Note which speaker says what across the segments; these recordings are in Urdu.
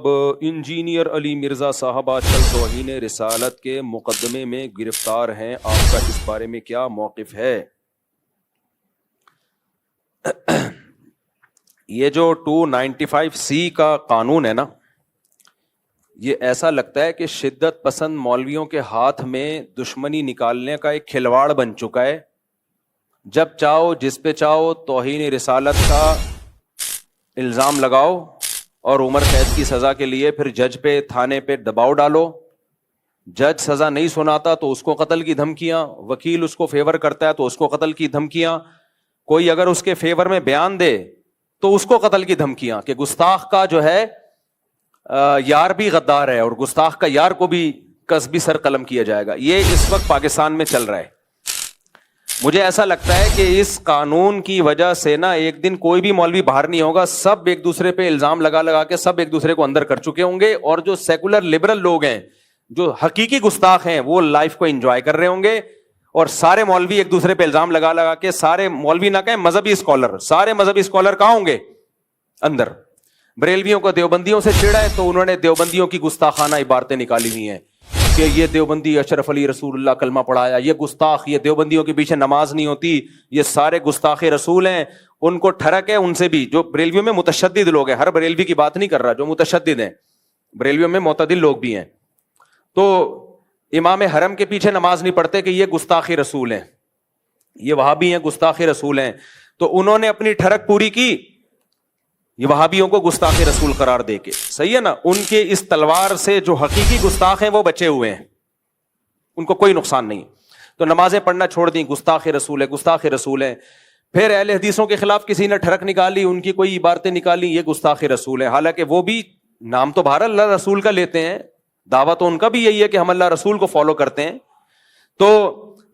Speaker 1: جناب انجینئر علی مرزا صاحب آج کل توہین رسالت کے مقدمے میں گرفتار ہیں، آپ کا اس بارے میں کیا موقف ہے؟ یہ جو 295C کا قانون ہے نا، یہ ایسا لگتا ہے کہ شدت پسند مولویوں کے ہاتھ میں دشمنی نکالنے کا ایک کھلواڑ بن چکا ہے۔ جب چاہو جس پہ چاہو توہین رسالت کا الزام لگاؤ اور عمر قید کی سزا کے لیے پھر جج پہ تھانے پہ دباؤ ڈالو۔ جج سزا نہیں سناتا تو اس کو قتل کی دھمکیاں، وکیل اس کو فیور کرتا ہے تو اس کو قتل کی دھمکیاں، کوئی اگر اس کے فیور میں بیان دے تو اس کو قتل کی دھمکیاں، کہ گستاخ کا جو ہے یار بھی غدار ہے اور گستاخ کا یار کو بھی قصبی سر قلم کیا جائے گا۔ یہ اس وقت پاکستان میں چل رہا ہے۔ مجھے ایسا لگتا ہے کہ اس قانون کی وجہ سے نا ایک دن کوئی بھی مولوی باہر نہیں ہوگا، سب ایک دوسرے پہ الزام لگا لگا کے سب ایک دوسرے کو اندر کر چکے ہوں گے، اور جو سیکولر لبرل لوگ ہیں، جو حقیقی گستاخ ہیں، وہ لائف کو انجوائے کر رہے ہوں گے، اور سارے مولوی ایک دوسرے پہ الزام لگا لگا کے، سارے مولوی نہ کہیں مذہبی اسکالر، سارے مذہبی اسکالر کہاں ہوں گے؟ اندر۔ بریلویوں کو دیوبندیوں سے چھیڑا ہے تو انہوں نے دیوبندیوں کی گستاخانہ عبارتیں نکالی ہوئی ہیں کہ یہ دیوبندی اشرف علی رسول اللہ کلمہ پڑھایا، یہ گستاخ، یہ دیوبندیوں کے پیچھے نماز نہیں ہوتی، یہ سارے گستاخ رسول ہیں۔ ان کو ٹھڑک ہے ان سے بھی، جو بریلویوں میں متشدد لوگ ہیں، ہر بریلوی کی بات نہیں کر رہا، جو متشدد ہیں بریلویوں میں معتدل لوگ بھی ہیں، تو امام حرم کے پیچھے نماز نہیں پڑھتے کہ یہ گستاخ رسول ہیں، یہ وہابی ہیں، گستاخ رسول ہیں، تو انہوں نے اپنی ٹھڑک پوری کی یہ وہابیوں کو گستاخ رسول قرار دے کے۔ صحیح ہے نا؟ ان کے اس تلوار سے جو حقیقی گستاخ ہیں وہ بچے ہوئے ہیں، ان کو کوئی نقصان نہیں، تو نمازیں پڑھنا چھوڑ دیں، گستاخ رسول ہے، گستاخ رسول ہیں۔ پھر اہل حدیثوں کے خلاف کسی نے ٹھڑک نکالی، ان کی کوئی عبارتیں نکالی، یہ گستاخ رسول ہے، حالانکہ وہ بھی نام تو بہر اللہ رسول کا لیتے ہیں، دعویٰ تو ان کا بھی یہی ہے کہ ہم اللہ رسول کو فالو کرتے ہیں، تو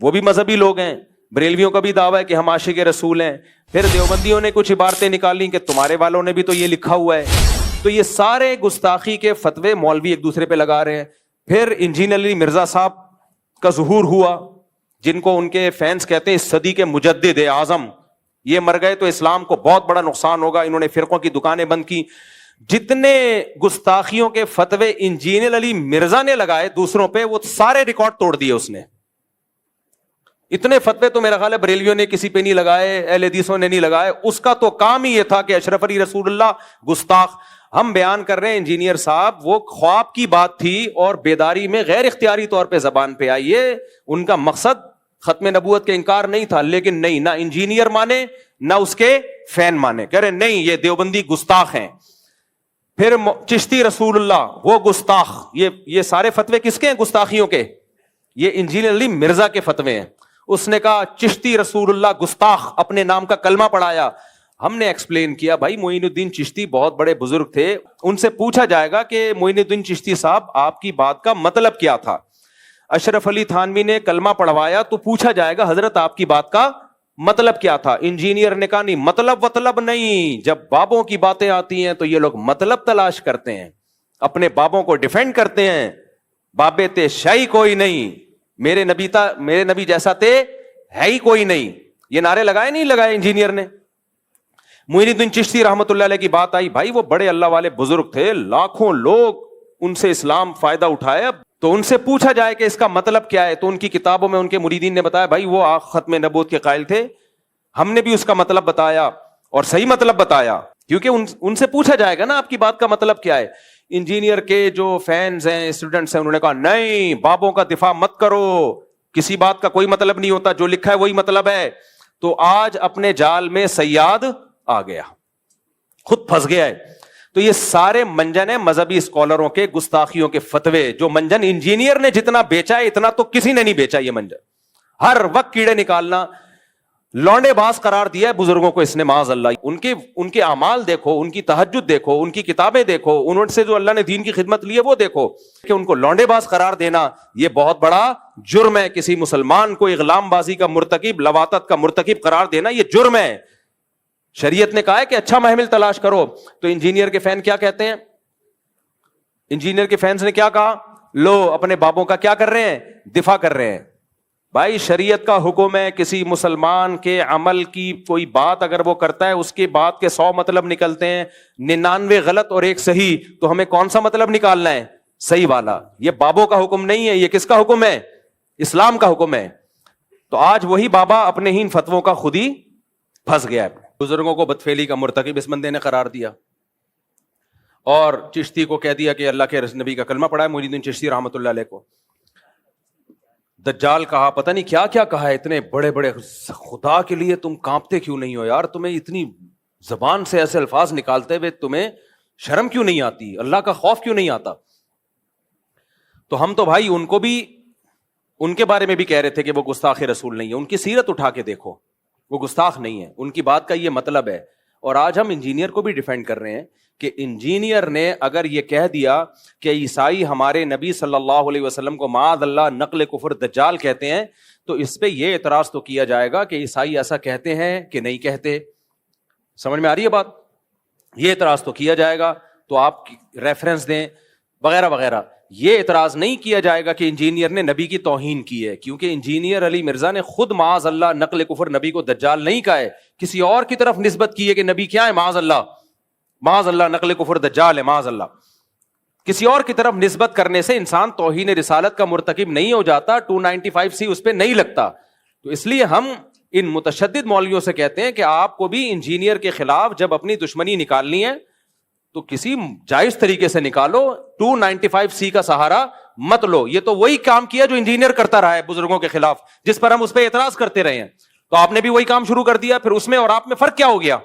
Speaker 1: وہ بھی مذہبی لوگ ہیں۔ بریلویوں کا بھی دعویٰ ہے کہ ہم عاشق رسول ہیں۔ پھر دیوبندیوں نے کچھ عبارتیں نکالی کہ تمہارے والوں نے بھی تو یہ لکھا ہوا ہے، تو یہ سارے گستاخی کے فتوے مولوی ایک دوسرے پہ لگا رہے ہیں۔ پھر انجینئر علی مرزا صاحب کا ظہور ہوا، جن کو ان کے فینس کہتے ہیں صدی کے مجدد اعظم، یہ مر گئے تو اسلام کو بہت بڑا نقصان ہوگا، انہوں نے فرقوں کی دکانیں بند کی۔ جتنے گستاخیوں کے فتوے انجینئر علی مرزا نے لگائے دوسروں پہ، وہ سارے ریکارڈ توڑ دیے اس نے۔ اتنے فتوے تو میرا خیال ہے بریلویوں نے کسی پہ نہیں لگائے، اہل حدیثوں نے نہیں لگائے، اس کا تو کام ہی یہ تھا کہ اشرف علی رسول اللہ گستاخ۔ ہم بیان کر رہے ہیں انجینئر صاحب، وہ خواب کی بات تھی اور بیداری میں غیر اختیاری طور پہ زبان پہ آئی ہے، ان کا مقصد ختم نبوت کا انکار نہیں تھا، لیکن نہیں، نہ انجینئر مانے نہ اس کے فین مانے، کہہ رہے نہیں یہ دیوبندی گستاخ ہیں۔ پھر چشتی رسول اللہ وہ گستاخ، یہ سارے فتوے کس کے ہیں؟ گستاخیوں کے۔ یہ انجینئر علی مرزا کے فتوے ہیں۔ اس نے کہا چشتی رسول اللہ گستاخ، اپنے نام کا کلمہ پڑھایا۔ ہم نے ایکسپلین کیا بھائی معین الدین چشتی بہت بڑے بزرگ تھے، ان سے پوچھا جائے گا کہ معین الدین چشتی صاحب آپ کی بات کا مطلب کیا تھا؟ اشرف علی تھانوی نے کلمہ پڑھوایا تو پوچھا جائے گا حضرت آپ کی بات کا مطلب کیا تھا؟ انجینئر نے کہا نہیں، مطلب نہیں، جب بابوں کی باتیں آتی ہیں تو یہ لوگ مطلب تلاش کرتے ہیں، اپنے بابوں کو ڈیفینڈ کرتے ہیں، بابے تے شاہی کوئی نہیں، میرے نبی جیسا تے ہے ہی کوئی نہیں۔ یہ نعرے لگائے نہیں لگائے انجینئر نے؟ معین الدین چشتی رحمت اللہ علیہ کی بات آئی، بھائی وہ بڑے اللہ والے بزرگ تھے، لاکھوں لوگ ان سے اسلام فائدہ اٹھایا، تو ان سے پوچھا جائے کہ اس کا مطلب کیا ہے، تو ان کی کتابوں میں ان کے مریدین نے بتایا بھائی وہ ختم نبوت کے قائل تھے، ہم نے بھی اس کا مطلب بتایا اور صحیح مطلب بتایا، کیونکہ ان سے پوچھا جائے گا نا آپ کی بات کا مطلب کیا ہے۔ انجینئر کے جو فینز ہیں، اسٹوڈنٹس ہیں، انہوں نے کہا نہیں، بابوں کا دفاع مت کرو، کسی بات کا کوئی مطلب نہیں ہوتا، جو لکھا ہے وہی مطلب ہے۔ تو آج اپنے جال میں صیاد آ گیا، خود پھنس گیا ہے۔ تو یہ سارے منجن ہیں مذہبی اسکالروں کے گستاخیوں کے فتوے، جو منجن انجینئر نے جتنا بیچا ہے اتنا تو کسی نے نہیں بیچا۔ یہ منجن ہر وقت کیڑے نکالنا، لونڈے باز قرار دیا ہے بزرگوں کو اس نے، معاذ اللہ۔ ان کے اعمال دیکھو، ان کی تہجد دیکھو، ان کی کتابیں دیکھو، انہوں سے جو اللہ نے دین کی خدمت لی ہے وہ دیکھو، کہ ان کو لونڈے باز قرار دینا یہ بہت بڑا جرم ہے۔ کسی مسلمان کو اغلام بازی کا مرتکب، لواطت کا مرتکب قرار دینا یہ جرم ہے۔ شریعت نے کہا ہے کہ اچھا محمل تلاش کرو۔ تو انجینئر کے فین کیا کہتے ہیں؟ انجینئر کے فینس نے کیا کہا؟ لو اپنے بابوں کا کیا کر رہے ہیں؟ دفاع کر رہے ہیں۔ بھائی شریعت کا حکم ہے، کسی مسلمان کے عمل کی کوئی بات اگر وہ کرتا ہے اس کے بات کے 100 مطلب نکلتے ہیں، 99 غلط اور 1 صحیح، تو ہمیں کون سا مطلب نکالنا ہے؟ صحیح والا۔ یہ بابوں کا حکم نہیں ہے، یہ کس کا حکم ہے؟ اسلام کا حکم ہے۔ تو آج وہی بابا اپنے ہی ان فتووں کا خود ہی پھنس گیا ہے۔ بزرگوں کو بدفعلی کا مرتکب اس بندے نے قرار دیا، اور چشتی کو کہہ دیا کہ اللہ کے نبی کا کلمہ پڑھا ہے، محی الدین چشتی رحمۃ اللہ علیہ کو۔ دجال کہا، پتہ نہیں کیا کیا کہا ہے، اتنے بڑے بڑے، خدا کے لیے تم کانپتے کیوں نہیں ہو یار؟ تمہیں اتنی زبان سے ایسے الفاظ نکالتے ہوئے تمہیں شرم کیوں نہیں آتی؟ اللہ کا خوف کیوں نہیں آتا؟ تو ہم تو بھائی ان کو بھی، ان کے بارے میں بھی کہہ رہے تھے کہ وہ گستاخ رسول نہیں ہے، ان کی سیرت اٹھا کے دیکھو، وہ گستاخ نہیں ہے، ان کی بات کا یہ مطلب ہے۔ اور آج ہم انجینئر کو بھی ڈیفینڈ کر رہے ہیں کہ انجینئر نے اگر یہ کہہ دیا کہ عیسائی ہمارے نبی صلی اللہ علیہ وسلم کو معاذ اللہ نقل کفر دجال کہتے ہیں، تو اس پہ یہ اعتراض تو کیا جائے گا کہ عیسائی ایسا کہتے ہیں کہ نہیں کہتے۔ سمجھ میں آ رہی ہے بات؟ یہ اعتراض تو کیا جائے گا، تو آپ ریفرنس دیں وغیرہ وغیرہ۔ یہ اعتراض نہیں کیا جائے گا کہ انجینئر نے نبی کی توہین کی ہے، کیونکہ انجینئر علی مرزا نے خود معاذ اللہ نقل کفر نبی کو دجال نہیں کہا ہے، کسی اور کی طرف نسبت کی ہے کہ نبی کیا ہے، معاذ اللہ نقل کفر دجال ہے، معاذ اللہ۔ کسی اور کی طرف نسبت کرنے سے انسان توہین رسالت کا مرتکب نہیں ہو جاتا، 295C اس پہ نہیں لگتا۔ تو اس لیے ہم ان متشدد مولویوں سے کہتے ہیں کہ آپ کو بھی انجینئر کے خلاف جب اپنی دشمنی نکالنی ہے تو کسی جائز طریقے سے نکالو، 295C کا سہارا مت لو۔ یہ تو وہی کام کیا جو انجینئر کرتا رہا ہے بزرگوں کے خلاف، جس پر ہم اس پہ اعتراض کرتے رہے ہیں۔ تو آپ نے بھی وہی کام شروع کر دیا، پھر اس میں اور آپ میں فرق کیا ہو گیا؟